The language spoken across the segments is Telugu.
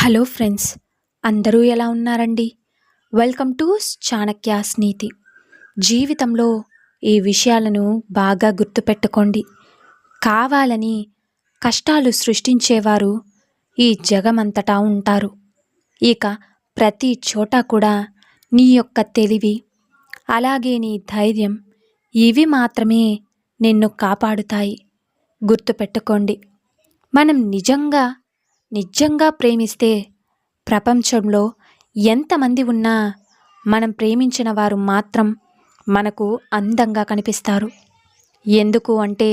హలో ఫ్రెండ్స్, అందరూ ఎలా ఉన్నారండి? వెల్కమ్ టు చాణక్యాస్ నీతి. జీవితంలో ఈ విషయాలను బాగా గుర్తుపెట్టుకోండి. కావాలని కష్టాలు సృష్టించేవారు ఈ జగమంతటా ఉంటారు. ఇక ప్రతి చోట కూడా నీ యొక్క తెలివి, అలాగే నీ ధైర్యం, ఇవి మాత్రమే నిన్ను కాపాడుతాయి. గుర్తుపెట్టుకోండి. మనం నిజంగా ప్రేమిస్తే ప్రపంచంలో ఎంతమంది ఉన్నా మనం ప్రేమించిన వారు మాత్రం మనకు అందంగా కనిపిస్తారు. ఎందుకు అంటే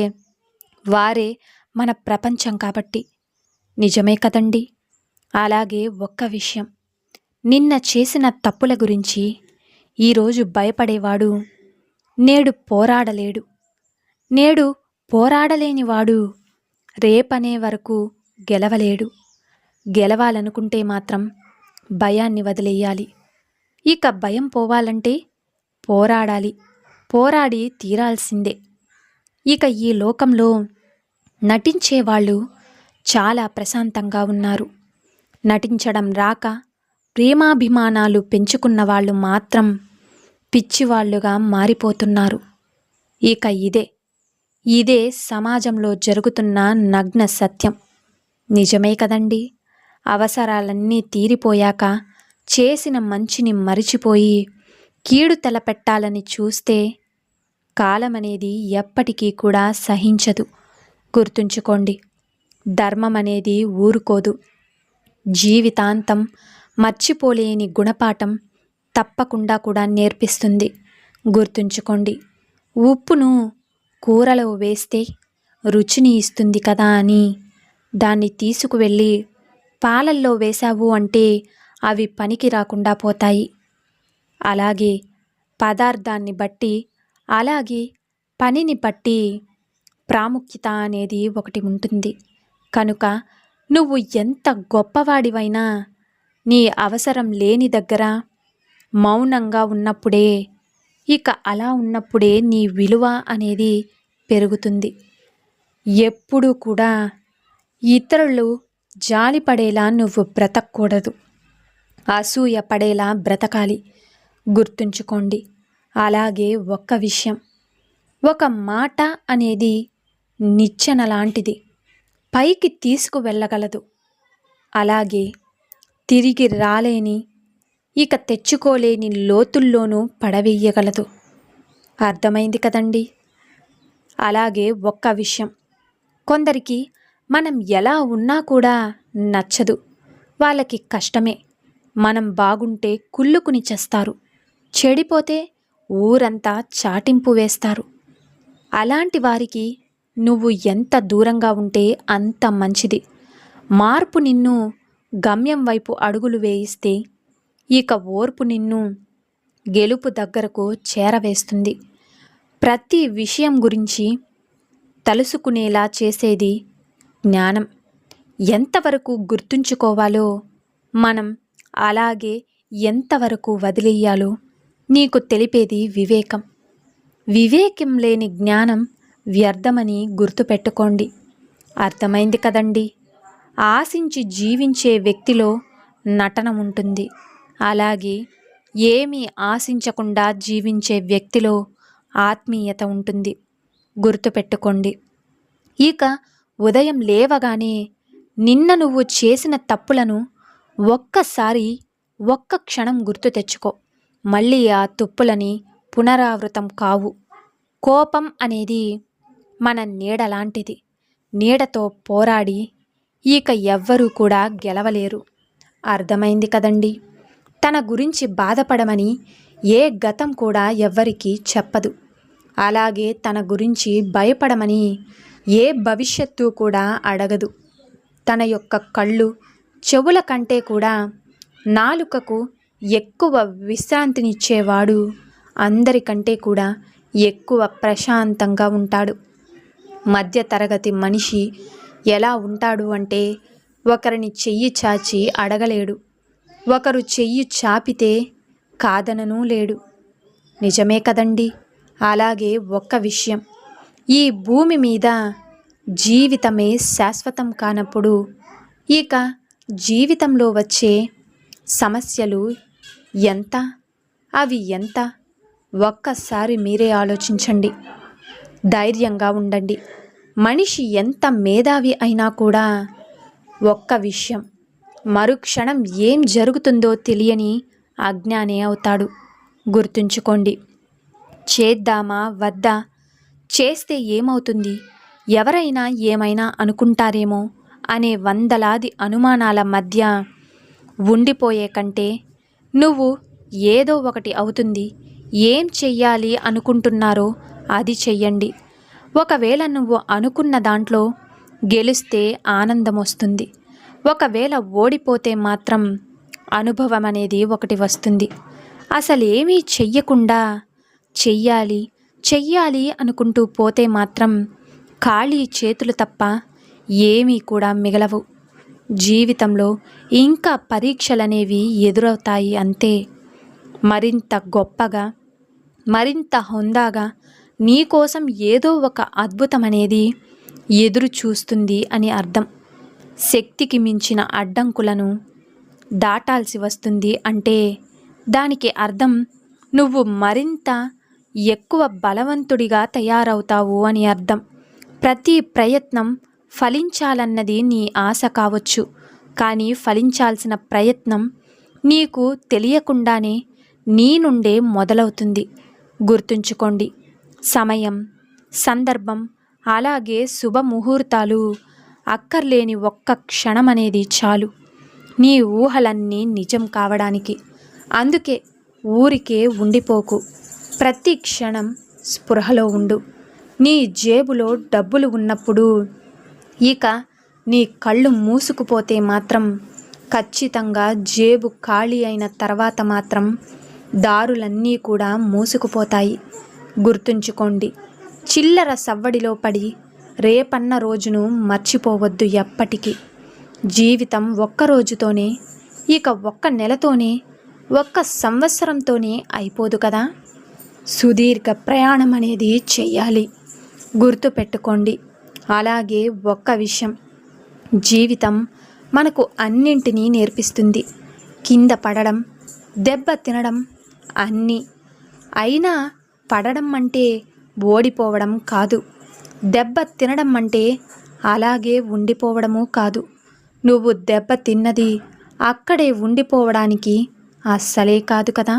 వారే మన ప్రపంచం కాబట్టి. నిజమే కదండి. అలాగే ఒక్క విషయం, నిన్న చేసిన తప్పుల గురించి ఈరోజు భయపడేవాడు నేడు పోరాడలేనివాడు రేపనే వరకు గెలవలేడు. గెలవాలనుకుంటే మాత్రం భయాన్ని వదిలేయాలి. ఇక భయం పోవాలంటే పోరాడి తీరాల్సిందే. ఇక ఈ లోకంలో నటించేవాళ్ళు చాలా ప్రశాంతంగా ఉన్నారు. నటించడం రాక ప్రేమాభిమానాలు పెంచుకున్న వాళ్ళు మాత్రం పిచ్చివాళ్లుగా మారిపోతున్నారు. ఇక ఇదే సమాజంలో జరుగుతున్న నగ్న సత్యం. నిజమే కదండి. అవసరాలన్నీ తీరిపోయాక చేసిన మంచిని మరిచిపోయి కీడు తలపెట్టాలని చూస్తే కాలమనేది ఎప్పటికీ కూడా సహించదు. గుర్తుంచుకోండి, ధర్మం అనేది ఊరుకోదు. జీవితాంతం మర్చిపోలేని గుణపాఠం తప్పకుండా కూడా నేర్పిస్తుంది. గుర్తుంచుకోండి, ఉప్పును కూరలో వేస్తే రుచిని ఇస్తుంది కదా అని దాన్ని తీసుకువెళ్ళి పాలల్లో వేశావు అంటే అవి పనికి రాకుండా పోతాయి. అలాగే పదార్థాన్ని బట్టి, అలాగే పనిని బట్టి ప్రాముఖ్యత అనేది ఒకటి ఉంటుంది. కనుక నువ్వు ఎంత గొప్పవాడివైనా నీ అవసరం లేని దగ్గర మౌనంగా ఉన్నప్పుడే, ఇక అలా ఉన్నప్పుడే నీ విలువ అనేది పెరుగుతుంది. ఎప్పుడూ కూడా ఇతరులు జాలిపడేలా నువ్వు బ్రతకూడదు. అసూయ పడేలా బ్రతకాలి. గుర్తుంచుకోండి. అలాగే ఒక్క విషయం, ఒక మాట అనేది నిచ్చెన లాంటిది, పైకి తీసుకువెళ్ళగలదు. అలాగే తిరిగి రాలేని, ఇక తెచ్చుకోలేని లోతుల్లోనూ పడవేయగలదు. అర్థమైంది కదండి. అలాగే ఒక్క విషయం, కొందరికి మనం ఎలా ఉన్నా కూడా నచ్చదు. వాళ్ళకి కష్టమే. మనం బాగుంటే కుళ్ళుకుని చేస్తారు, చెడిపోతే ఊరంతా చాటింపు వేస్తారు. అలాంటి వారికి నువ్వు ఎంత దూరంగా ఉంటే అంత మంచిది. మార్పు నిన్ను గమ్యం వైపు అడుగులు వేయిస్తే, ఇక ఓర్పు నిన్ను గెలుపు దగ్గరకు చేరవేస్తుంది. ప్రతి విషయం గురించి తలుసుకునేలా చేసేది జ్ఞానం. ఎంతవరకు గుర్తుంచుకోవాలో మనం, అలాగే ఎంతవరకు వదిలేయాలో నీకు తెలిపేది వివేకం. వివేకం లేని జ్ఞానం వ్యర్థమని గుర్తుపెట్టుకోండి. అర్థమైంది కదండి. ఆశించి జీవించే వ్యక్తిలో నటన ఉంటుంది. అలాగే ఏమీ ఆశించకుండా జీవించే వ్యక్తిలో ఆత్మీయత ఉంటుంది. గుర్తుపెట్టుకోండి. ఇక ఉదయం లేవగానే నిన్న నువ్వు చేసిన తప్పులను ఒక్క క్షణం గుర్తు తెచ్చుకో. మళ్ళీ ఆ తప్పులని పునరావృతం కావు. కోపం అనేది మన నీడ లాంటిది. నీడతో పోరాడి ఇక ఎవ్వరూ కూడా గెలవలేరు. అర్థమైంది కదండి. తన గురించి బాధపడమని ఏ గతం కూడా ఎవ్వరికీ చెప్పదు. అలాగే తన గురించి భయపడమని ఏ భవిష్యత్తు కూడా అడగదు. తన యొక్క కళ్ళు, చెవుల కంటే కూడా నాలుకకు ఎక్కువ విశ్రాంతినిచ్చేవాడు అందరికంటే కూడా ఎక్కువ ప్రశాంతంగా ఉంటాడు. మధ్యతరగతి మనిషి ఎలా ఉంటాడు అంటే ఒకరిని చెయ్యి చాచి అడగలేడు, ఒకరు చెయ్యి చాపితే కాదననూ లేడు. నిజమే కదండి. అలాగే ఒక్క విషయం, ఈ భూమి మీద జీవితమే శాశ్వతం కానప్పుడు ఇక జీవితంలో వచ్చే సమస్యలు ఎంత, అవి ఎంత, ఒక్కసారి మీరే ఆలోచించండి. ధైర్యంగా ఉండండి. మనిషి ఎంత మేధావి అయినా కూడా ఒక్క విషయం, మరుక్షణం ఏం జరుగుతుందో తెలియని అజ్ఞానే అవుతాడు. గుర్తుంచుకోండి. చేద్దామా వద్దా, చేస్తే ఏమవుతుంది, ఎవరైనా ఏమైనా అనుకుంటారేమో అనే వందలాది అనుమానాల మధ్య ఉండిపోయే కంటే నువ్వు ఏదో ఒకటి అవుతుంది, ఏం చెయ్యాలి అనుకుంటున్నారో అది చెయ్యండి. ఒకవేళ నువ్వు అనుకున్న దాంట్లో గెలిస్తే ఆనందం వస్తుంది. ఒకవేళ ఓడిపోతే మాత్రం అనుభవం అనేది ఒకటి వస్తుంది. అసలేమీ చెయ్యకుండా చెయ్యాలి చెయ్యాలి అనుకుంటూ పోతే మాత్రం ఖాళీ చేతులు తప్ప ఏమీ కూడా మిగలవు. జీవితంలో ఇంకా పరీక్షలనేవి ఎదురవుతాయి అంతే. మరింత గొప్పగా, మరింత హుందాగా నీకోసం ఏదో ఒక అద్భుతం అనేది ఎదురు చూస్తుంది అని అర్థం. శక్తికి మించిన అడ్డంకులను దాటాల్సి వస్తుంది అంటే దానికి అర్థం నువ్వు మరింత ఎక్కువ బలవంతుడిగా తయారవుతావు అని అర్థం. ప్రతి ప్రయత్నం ఫలించాలన్నది నీ ఆశ కావచ్చు, కానీ ఫలించాల్సిన ప్రయత్నం నీకు తెలియకుండానే నీ నుండే మొదలవుతుంది. గుర్తుంచుకోండి. సమయం, సందర్భం, అలాగే శుభముహూర్తాలు అక్కర్లేని ఒక్క క్షణం అనేది చాలు నీ ఊహలన్నీ నిజం కావడానికి. అందుకే ఊరికే ఉండిపోకు. ప్రతి క్షణం స్పృహలో ఉండు. నీ జేబులో డబ్బులు ఉన్నప్పుడు, ఇక నీ కళ్ళు మూసుకుపోతే మాత్రం, ఖచ్చితంగా జేబు ఖాళీ అయిన తర్వాత మాత్రం దారులన్నీ కూడా మూసుకుపోతాయి. గుర్తుంచుకోండి. చిల్లర సవ్వడిలో పడి రేపన్న రోజును మర్చిపోవద్దు ఎప్పటికీ. జీవితం ఒక్క రోజుతోనే, ఇక ఒక్క నెలతోనే, ఒక్క సంవత్సరంతోనే అయిపోదు కదా. సుదీర్ఘ ప్రయాణం అనేది చెయ్యాలి. గుర్తుపెట్టుకోండి. అలాగే ఒక్క విషయం, జీవితం మనకు అన్నింటినీ నేర్పిస్తుంది. కింద పడడం, దెబ్బ తినడం అన్నీ. అయినా పడడం అంటే ఓడిపోవడం కాదు, దెబ్బ తినడం అంటే అలాగే ఉండిపోవడము కాదు. నువ్వు దెబ్బ తిన్నది అక్కడే ఉండిపోవడానికి అస్సలే కాదు కదా.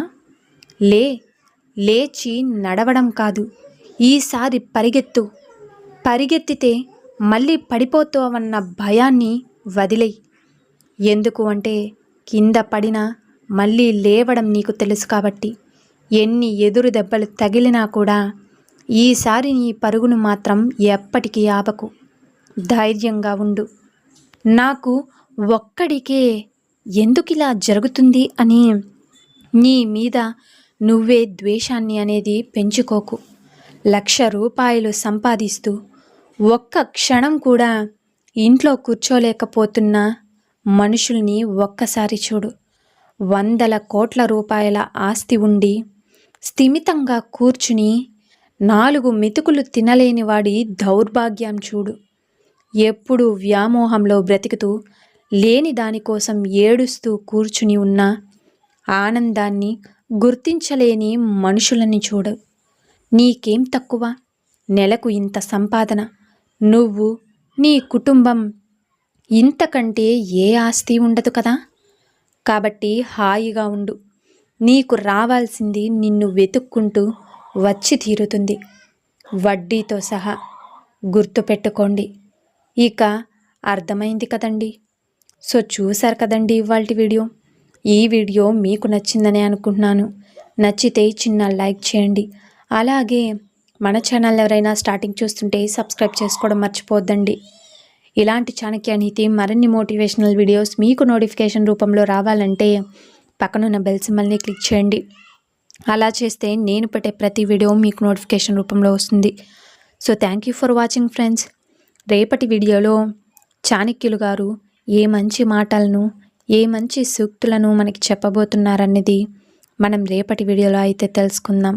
లేచి నడవడం కాదు, ఈసారి పరిగెత్తు. పరిగెత్తితే మళ్ళీ పడిపోతావన్న భయాన్ని వదిలేయ్. ఎందుకు అంటే కింద పడినా మళ్ళీ లేవడం నీకు తెలుసు కాబట్టి. ఎన్ని ఎదురు దెబ్బలు తగిలినా కూడా ఈసారి నీ పరుగును మాత్రం ఎప్పటికీ ఆపకు. ధైర్యంగా ఉండు. నాకు ఒక్కడికే ఎందుకిలా జరుగుతుంది అని నీ మీద నువ్వే ద్వేషాన్ని అనేది పెంచుకోకు. 1,00,000 రూపాయలు సంపాదిస్తూ ఒక్క క్షణం కూడా ఇంట్లో కూర్చోలేకపోతున్న మనుషుల్ని ఒక్కసారి చూడు. 100 కోట్ల రూపాయల ఆస్తి ఉండి స్థిమితంగా కూర్చుని 4 మెతుకులు తినలేని వాడి దౌర్భాగ్యం చూడు. ఎప్పుడూ వ్యామోహంలో బ్రతుకుతూ లేని దానికోసం ఏడుస్తూ కూర్చుని ఉన్న ఆనందాన్ని గుర్తించలేని మనుషులని చూడు. నీకేం తక్కువ? నెలకు ఇంత సంపాదన, నువ్వు, నీ కుటుంబం, ఇంతకంటే ఏ ఆస్తి ఉండదు కదా. కాబట్టి హాయిగా ఉండు. నీకు రావాల్సింది నిన్ను వెతుక్కుంటూ వచ్చి తీరుతుంది, వడ్డీతో సహా. గుర్తుపెట్టుకోండి. ఇక అర్థమైంది కదండి. సో చూశారు కదండి ఇవాల్టి వీడియో. ఈ వీడియో మీకు నచ్చిందని అనుకుంటున్నాను. నచ్చితే చిన్న లైక్ చేయండి. అలాగే మన ఛానల్ ఎవరైనా స్టార్టింగ్ చూస్తుంటే సబ్స్క్రైబ్ చేసుకోవడం మర్చిపోద్దండి. ఇలాంటి చాణక్య నీతి మరిన్ని మోటివేషనల్ వీడియోస్ మీకు నోటిఫికేషన్ రూపంలో రావాలంటే పక్కనున్న బెల్ సింబల్ని క్లిక్ చేయండి. అలా చేస్తే నేను పెట్టే ప్రతి వీడియో మీకు నోటిఫికేషన్ రూపంలో వస్తుంది. So thank you for watching friends. రేపటి వీడియోలో చాణక్యులు గారు ఏ మంచి మాటలను, ఏ మంచి సూక్తులను మనకి చెప్పబోతున్నారనేది మనం రేపటి వీడియోలో అయితే తెలుసుకుందాం.